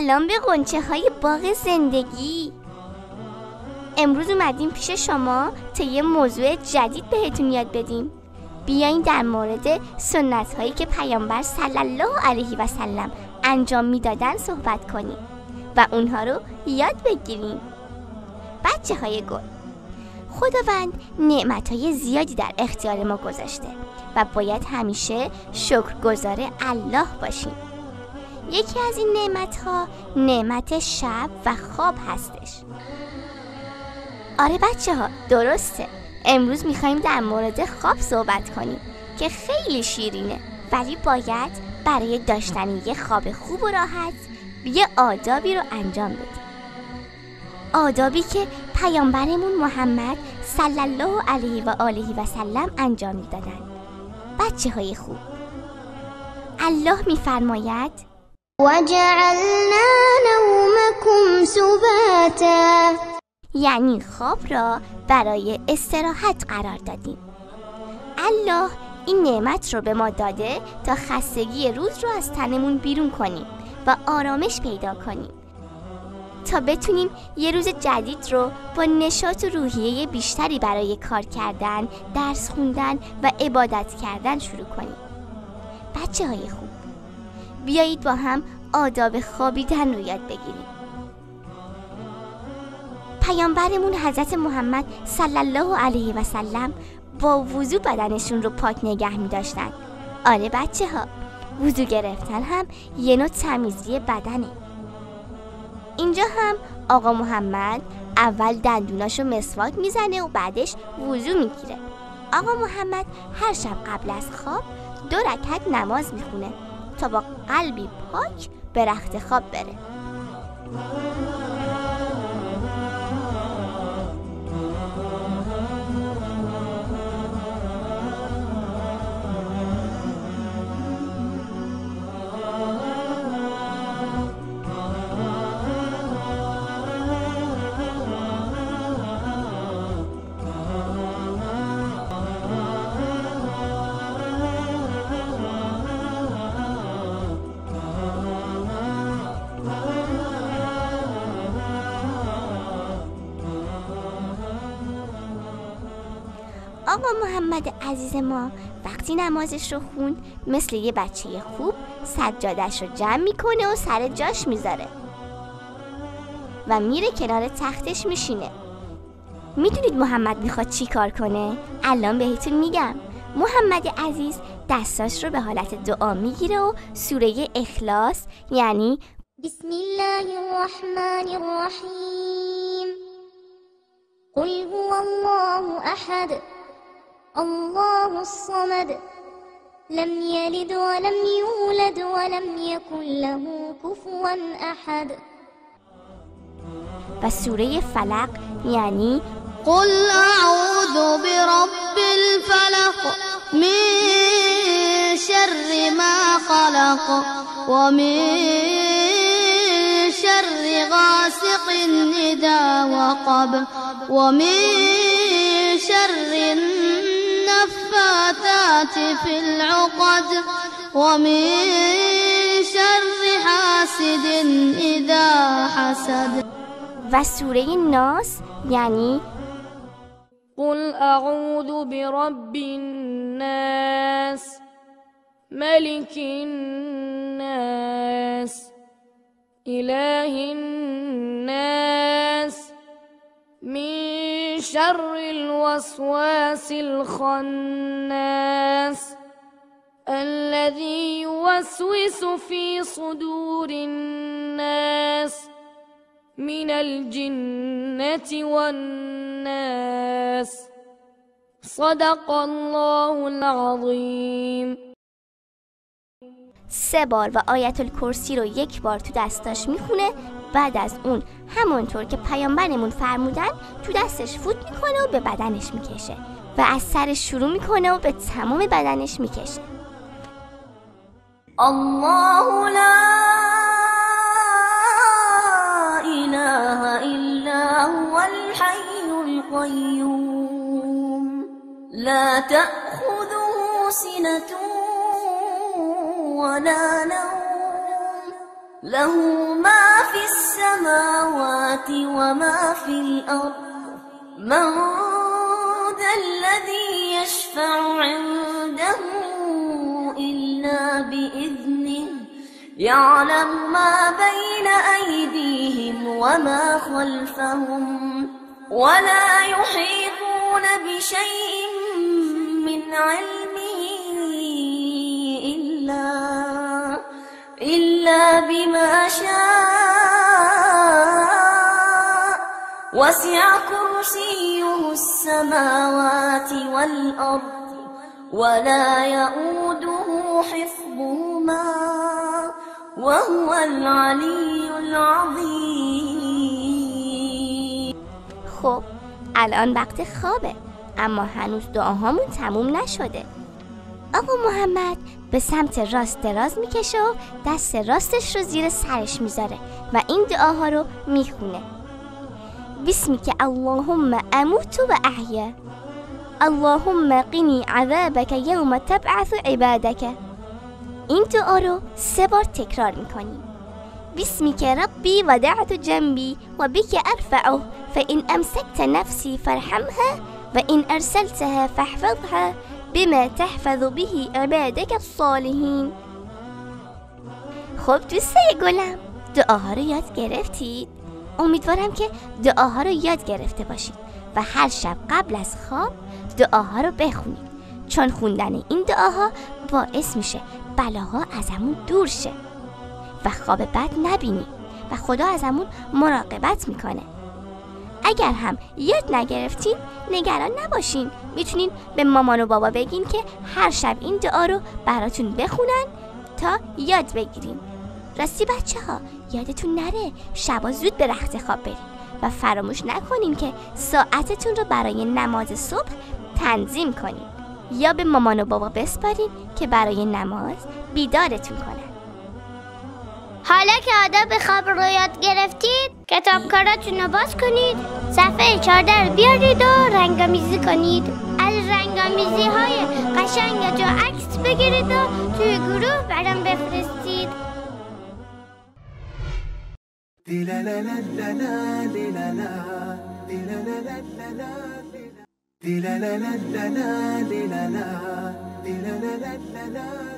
سلام به غنچه های باغ زندگی. امروز اومدیم پیش شما تا یه موضوع جدید بهتون یاد بدیم. بیاین در مورد سنت هایی که پیامبر صلی الله علیه و سلم انجام میدادن صحبت کنیم و اونها رو یاد بگیریم. بچه های گل، خداوند نعمت های زیادی در اختیار ما گذاشته و باید همیشه شکرگزار الله باشیم. یکی از این نعمت ها نعمت شب و خواب هستش. آره بچه ها، درسته. امروز میخواییم در مورد خواب صحبت کنیم که خیلی شیرینه، ولی باید برای داشتن یه خواب خوب و راحت یه آدابی رو انجام بدیم. آدابی که پیامبرمون محمد صلی الله علیه و آله و سلم انجام میدادن. بچه های خوب، الله میفرماید وجعلنا نومكم سباتا، یعنی خواب را برای استراحت قرار دادیم. الله این نعمت رو به ما داده تا خستگی روز رو از تنمون بیرون کنیم و آرامش پیدا کنیم، تا بتونیم یه روز جدید رو با نشاط و روحیه بیشتری برای کار کردن، درس خوندن و عبادت کردن شروع کنیم. بچه های خوب، بیایید با هم آداب خوابیدن رو یاد بگیریم. پیامبرمون حضرت محمد صلی الله علیه و سلم با وضو بدنشون رو پاک نگه می داشتن. آره بچه ها، وضو گرفتن هم یه نوع تمیزی بدنه. اینجا هم آقا محمد اول دندوناشو مسواک میزنه و بعدش وضو میگیره. آقا محمد هر شب قبل از خواب 2 رکعت نماز میخونه تا با قلبی پاک به رخت خواب بره. آقا محمد عزیز ما وقتی نمازش رو خوند مثل یه بچه خوب سجادش رو جمع میکنه و سر جاش میذاره و میره کنار تختش میشینه. میدونید محمد میخواد چی کار کنه؟ الان بهتون میگم. محمد عزیز دستاش رو به حالت دعا میگیره و سوره اخلاص یعنی بسم الله الرحمن الرحیم قل هو الله احد الله الصمد لم يلد ولم يولد ولم يكن له كفوا احد و سوره فلق یعنی قل اعوذ برب الفلق من شر ما خلق ومن شر غاسق اذا وقب ومن شر النفاثات في العقد ومن شر حاسد اذا حسد. و سوره ناس یعنی قل اعوذ برب الناس ملك الناس اله الناس من شر الوسواس الخناس الذي يوسوس في صدور الناس من الجنة والناس صدق الله العظیم. 3 بار و آیت الکرسی رو 1 بار تو دستاش میخونه. بعد از اون همونطور که پیامبرمون فرمودن تو دستش فوت میکنه و به بدنش میکشه و از سرش شروع میکنه و به تمام بدنش میکشه. الله لا اله الا هو الحي القيوم لا تأخذه سنة ولا نوم له ما في السماوات وما في الأرض من ذا الذي يشفع عنده إلا بإذنه يعلم ما بين أيديهم وما خلفهم ولا يحيطون بشيء من علمه إلا بما شاء وسع كرسيه السماوات والأرض ولا يؤوده حفظهما وهو العلی العظیم. خب الان وقت خوابه، اما هنوز دعاهامون تموم نشده. آقا محمد به سمت راست دراز میکشه و دست راستش رو زیر سرش میذاره و این دعاها رو میخونه. بسمیک اللهم اموت و احیا، اللهم قنی عذابک یوم تبعث عبادک. این دعا رو 3 بار تکرار میکنیم. بسمیک ربی ودعت جنبی و بک ارفعه فإن امسکت نفسی فرحمها و این ارسلتها فاحفظها بما تحفظ به عبادك الصالحین. خب دوستای گلم، دعاها رو یاد گرفتید؟ امیدوارم که دعاها رو یاد گرفته باشید و هر شب قبل از خواب دعاها رو بخونید، چون خوندن این دعاها باعث میشه بلاها ازمون دور شه و خواب بد نبینیم و خدا ازمون مراقبت میکنه. اگر هم یاد نگرفتین نگران نباشین، میتونین به مامان و بابا بگین که هر شب این دعا رو براتون بخونن تا یاد بگیرین. راستی بچه ها یادتون نره شبا زود به رخت خواب برین و فراموش نکنین که ساعتتون رو برای نماز صبح تنظیم کنین یا به مامان و بابا بسپارین که برای نماز بیدارتون کنن. حالا که آداب خواب رو یاد گرفتید، کتابکاراتون رو باز کنید، صفحه 14 رو بیارید و رنگامیزی کنید. از رنگامیزی های قشنگ جو عکس بگیرید و توی گروه برام بفرستید. La la la la la